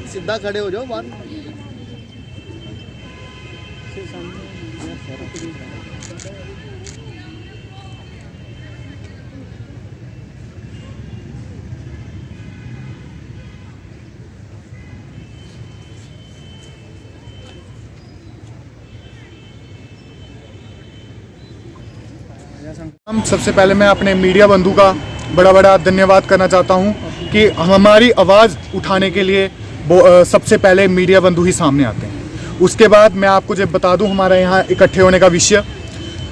सीधा खड़े हो जाओ बाहर। हम सबसे पहले मैं अपने मीडिया बंधु का बड़ा धन्यवाद करना चाहता हूं कि हमारी आवाज़ उठाने के लिए सबसे पहले मीडिया बंधु ही सामने आते हैं। उसके बाद मैं आपको जब बता दूं हमारे यहाँ इकट्ठे होने का विषय,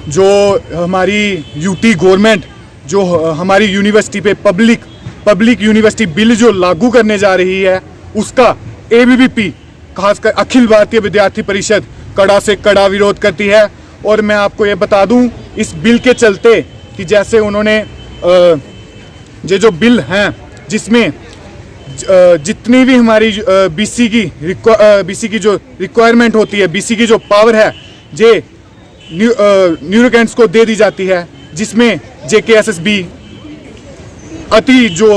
जो हमारी यूटी गवर्नमेंट जो हमारी यूनिवर्सिटी पे पब्लिक यूनिवर्सिटी बिल जो लागू करने जा रही है, उसका ABVP खासकर अखिल भारतीय विद्यार्थी परिषद कड़ा से कड़ा विरोध करती है। और मैं आपको ये बता दूं इस बिल के चलते कि जैसे उन्होंने ये जो बिल हैं जिसमें जितनी भी हमारी BC की जो रिक्वायरमेंट होती है, BC की जो पावर है, ये न्यूरोकेंट्स को दे दी जाती है, जिसमें JKSSB अति जो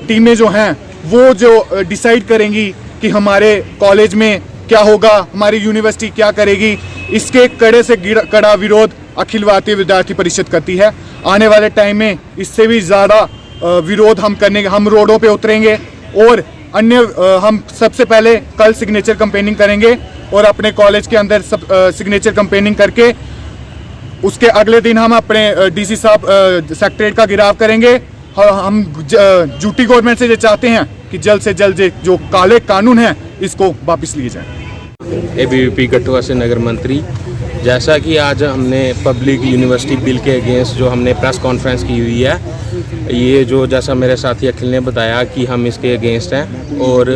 टीमें जो हैं वो जो डिसाइड करेंगी कि हमारे कॉलेज में क्या होगा, हमारी यूनिवर्सिटी क्या करेगी। इसके कड़े से कड़ा विरोध अखिल भारतीय विद्यार्थी परिषद करती है। आने वाले टाइम में इससे भी ज़्यादा विरोध हम रोडों पे उतरेंगे और हम सबसे पहले कल सिग्नेचर कैंपेनिंग करेंगे और अपने कॉलेज के अंदर सिग्नेचर कैंपेनिंग करके उसके अगले दिन हम अपने DC साहब सेक्रेटरीट का घेराव करेंगे। हम यूटी गवर्नमेंट से ये चाहते हैं कि जल्द से जल्द जो काले कानून हैं इसको वापस लिए जाए। ABVP कठुआ से नगर मंत्री, जैसा कि आज हमने पब्लिक यूनिवर्सिटी बिल के अगेंस्ट जो हमने प्रेस कॉन्फ्रेंस की हुई है, ये जो जैसा मेरे साथी अखिल ने बताया कि हम इसके अगेंस्ट हैं। और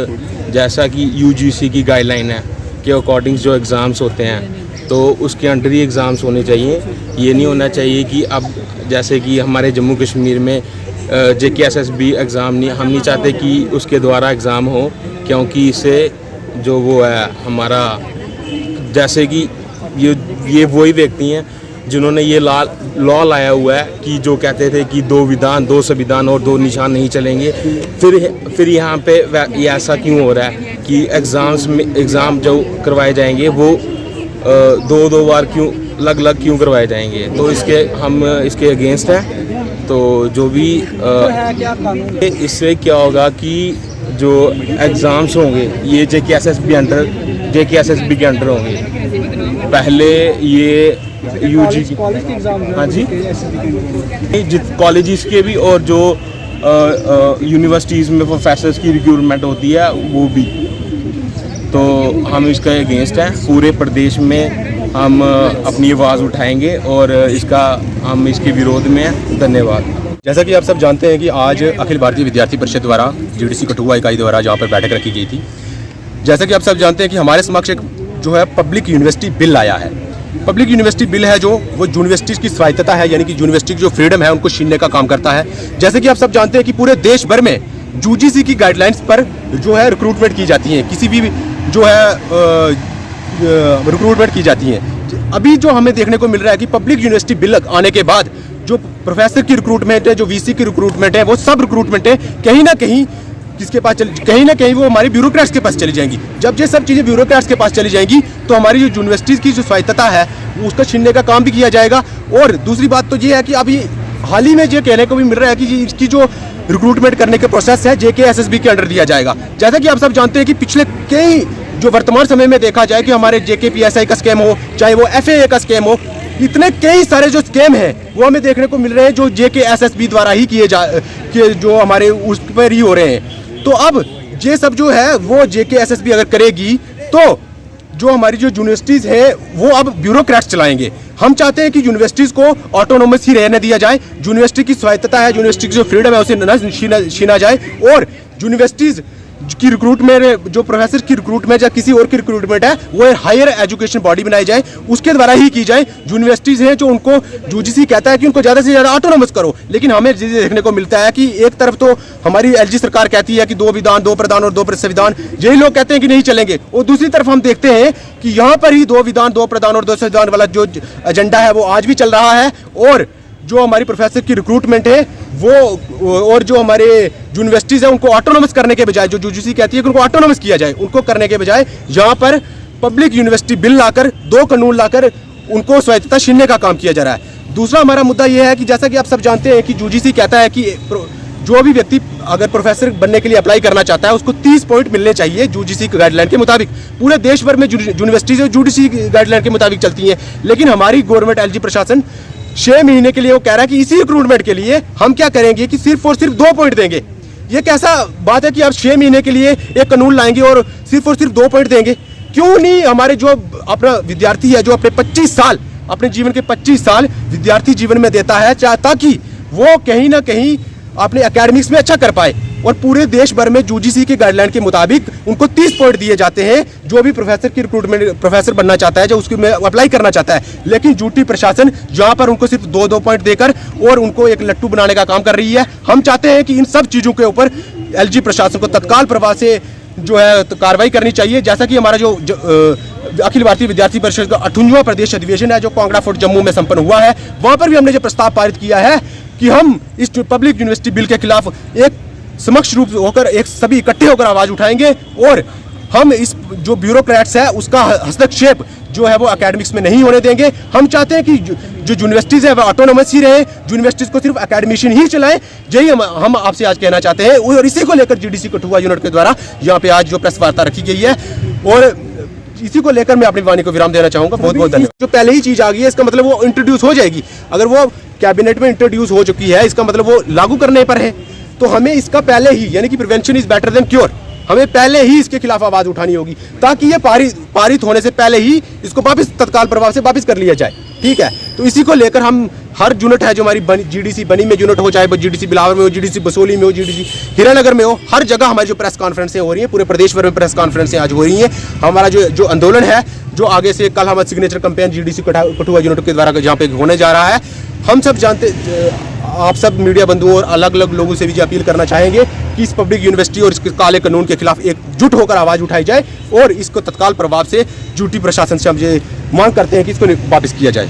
जैसा कि UGC की गाइडलाइन है कि अकॉर्डिंग जो एग्ज़ाम्स होते हैं तो उसके अंडर ही एग्ज़ाम्स होने चाहिए। ये नहीं होना चाहिए कि अब जैसे कि हमारे जम्मू कश्मीर में JKSSB एग्ज़ाम नहीं, हम नहीं चाहते कि उसके द्वारा एग्ज़ाम हो, क्योंकि इससे जो वो है हमारा, जैसे कि ये वही व्यक्ति हैं जिन्होंने ये लॉ लाया हुआ है कि जो कहते थे कि 2 विधान 2 संविधान और 2 निशान नहीं चलेंगे। फिर यहाँ पे ये ऐसा क्यों हो रहा है कि एग्ज़ाम जो करवाए जाएंगे वो 2 बार क्यों अलग क्यों करवाए जाएंगे। तो हम इसके अगेंस्ट हैं। तो जो भी इससे क्या होगा कि जो एग्ज़ाम्स होंगे ये JKSSB के अंडर होंगे। पहले ये UG हाँ जी कॉलेजेस के भी और जो यूनिवर्सिटीज़ में प्रोफेसर्स की रिक्रूटमेंट होती है वो भी। तो हम इसका अगेंस्ट हैं। पूरे प्रदेश में हम अपनी आवाज़ उठाएंगे और हम इसके विरोध में हैं। धन्यवाद। जैसा कि आप सब जानते हैं कि आज अखिल भारतीय विद्यार्थी परिषद द्वारा GDC कठुआ इकाई द्वारा जहाँ पर बैठक रखी गई थी, जैसा कि आप सब जानते हैं कि हमारे समक्ष एक जो है पब्लिक यूनिवर्सिटी बिल आया है। पब्लिक यूनिवर्सिटी बिल है जो वो यूनिवर्सिटीज़ की स्वायत्तता है, यानी कि यूनिवर्सिटी की जो फ्रीडम है उनको छीनने का काम करता है। जैसे कि आप सब जानते हैं कि पूरे देश भर में UGC की गाइडलाइंस पर जो है रिक्रूटमेंट की जाती है, किसी भी जो है रिक्रूटमेंट की जाती है। अभी जो हमें देखने को मिल रहा है कि पब्लिक यूनिवर्सिटी बिल आने के बाद जो प्रोफेसर की रिक्रूटमेंट है, जो VC की रिक्रूटमेंट है, वो सब रिक्रूटमेंट है कहीं ना कहीं किसके पास कहीं ना कहीं वो हमारे ब्यूरोक्रेट्स के पास चली जाएंगी। जब ये सब चीज़ें ब्यूरोक्रेट्स के पास चली जाएंगी तो हमारी जो यूनिवर्सिटीज़ की जो स्वायत्तता है उसका छीनने का काम भी किया जाएगा। और दूसरी बात तो ये है कि अभी हाल ही में ये कहने को भी मिल रहा है कि इसकी जो रिक्रूटमेंट करने का प्रोसेस है JKSSB के अंडर दिया जाएगा। जैसा कि आप सब जानते हैं कि पिछले कई जो वर्तमान समय में देखा जाए कि हमारे JKPSI का स्कैम हो, चाहे वो FAA का स्कैम हो, इतने कई सारे जो स्कैम हैं वो हमें देखने को मिल रहे हैं जो JKSSB द्वारा ही किए जो हमारे उस पर ही हो रहे हैं। तो अब ये सब जो है वो JKSSB अगर करेगी तो जो हमारी जो यूनिवर्सिटीज़ है वो अब ब्यूरोक्रेट्स चलाएंगे। हम चाहते हैं कि यूनिवर्सिटीज़ को ऑटोनोमस ही रहने दिया जाए। यूनिवर्सिटी की स्वायत्तता है, यूनिवर्सिटी की जो फ्रीडम है उसे न छीना जाए। और यूनिवर्सिटीज़ की रिक्रूटमेंट जो प्रोफेसर की रिक्रूटमेंट या किसी और की रिक्रूटमेंट है वो हायर एजुकेशन बॉडी बनाई जाए, उसके द्वारा ही की जाए। यूनिवर्सिटीज़ हैं जो उनको UGC कहता है कि उनको ज़्यादा से ज़्यादा ऑटोनोमस करो, लेकिन हमें देखने को मिलता है कि एक तरफ तो हमारी LG सरकार कहती है कि 2 विधान 2 प्रधान और 2 संविधान, यही लोग कहते हैं कि नहीं चलेंगे, और दूसरी तरफ हम देखते हैं कि यहाँ पर ही 2 विधान 2 प्रधान और 2 संविधान वाला जो एजेंडा है वो आज भी चल रहा है। और जो हमारी प्रोफेसर की रिक्रूटमेंट है वो और जो हमारे यूनिवर्सिटीज़ हैं उनको ऑटोनोमस करने के बजाय, जो यूजीसी कहती है कि उनको ऑटोनोमस किया जाए, उनको करने के बजाय यहाँ पर पब्लिक यूनिवर्सिटी बिल लाकर, 2 कानून लाकर उनको स्वायत्तता छीनने का काम किया जा रहा है। दूसरा हमारा मुद्दा यह है कि जैसा कि आप सब जानते हैं कि यूजीसी कहता है कि जो भी व्यक्ति अगर प्रोफेसर बनने के लिए अप्लाई करना चाहता है उसको 30 पॉइंट मिलने चाहिए यूजीसी गाइडलाइन के मुताबिक। पूरे देश भर में यूनिवर्सिटीज़ यूजीसी गाइडलाइन के मुताबिक चलती हैं, लेकिन हमारी गवर्नमेंट एलजी प्रशासन 6 महीने के लिए वो कह रहा है कि इसी रिक्रूटमेंट के लिए हम क्या करेंगे कि सिर्फ और सिर्फ 2 पॉइंट देंगे। ये कैसा बात है कि आप 6 महीने के लिए एक कानून लाएंगे और सिर्फ 2 पॉइंट देंगे? क्यों नहीं हमारे जो अपना विद्यार्थी है जो अपने 25 साल, अपने जीवन के 25 साल विद्यार्थी जीवन में देता है ताकि वो कहीं ना कहीं अपने एकेडमिक्स में अच्छा कर पाए, और पूरे देश भर में यूजीसी के गाइडलाइन के मुताबिक उनको 30 पॉइंट दिए जाते हैं जो भी प्रोफेसर की रिक्रूटमेंट प्रोफेसर बनना चाहता है, जो उसके में अप्लाई करना चाहता है। लेकिन यूटी प्रशासन यहाँ पर उनको सिर्फ 2 पॉइंट देकर और उनको एक लट्टू बनाने का काम कर रही है। हम चाहते हैं कि इन सब चीज़ों के ऊपर एलजी प्रशासन को तत्काल प्रभाव से जो है कार्रवाई करनी चाहिए। जैसा कि हमारा जो अखिल भारतीय विद्यार्थी परिषद का 58वां प्रदेश अधिवेशन है जो कांगड़ा फोर्ट जम्मू में संपन्न हुआ है, वहाँ पर भी हमने जो प्रस्ताव पारित किया है कि हम इस पब्लिक यूनिवर्सिटी बिल के खिलाफ एक समक्ष रूप होकर एक सभी इकट्ठे होकर आवाज़ उठाएंगे, और हम इस जो ब्यूरोक्रेट्स है उसका हस्तक्षेप जो है वो एकेडमिक्स में नहीं होने देंगे। हम चाहते हैं कि जो यूनिवर्सिटीज़ है वह ऑटोनोमस ही रहे, यूनिवर्सिटीज़ को सिर्फ एकेडमिशियन ही चलाएं। यही हम आपसे आज कहना चाहते हैं, और इसी को लेकर जीडीसी कठुआ यूनिट के द्वारा यहाँ पे आज जो प्रेस वार्ता रखी गई है, और इसी को लेकर मैं अपनी वाणी को विराम देना चाहूँगा। बहुत बहुत धन्यवाद। जो पहले ही चीज़ आ गई है इसका मतलब वो इंट्रोड्यूस हो जाएगी। अगर वो कैबिनेट में इंट्रोड्यूस हो चुकी है इसका मतलब वो लागू करने पर है, तो हमें इसका पहले ही, यानी कि prevention is better than cure, हमें पहले ही इसके खिलाफ आवाज़ उठानी होगी ताकि ये पारित होने से पहले ही इसको वापस तत्काल प्रभाव से वापस कर लिया जाए। ठीक है, तो इसी को लेकर हम हर यूनिट है जो हमारी जीडीसी बनी में यूनिट हो, चाहे जीडीसी बिलावर में हो, जीडीसी बसोली में हो, जीडीसी हीरानगर में हो, हर जगह हमारी जो प्रेस कॉन्फ्रेंसें हो रही हैं, पूरे प्रदेश भर में प्रेस कॉन्फ्रेंसें आज हो रही हैं। हमारा जो आंदोलन है जो आगे से कल हमारा signature campaign GDC Kathua unit के द्वारा जहाँ पे होने जा रहा है, हम सब जानते, आप सब मीडिया बंधुओं और अलग अलग लोगों से भी अपील करना चाहेंगे कि इस पब्लिक यूनिवर्सिटी और इसके काले कानून के खिलाफ एकजुट होकर आवाज़ उठाई जाए और इसको तत्काल प्रभाव से यूटी प्रशासन से हम ये मांग करते हैं कि इसको वापस किया जाए।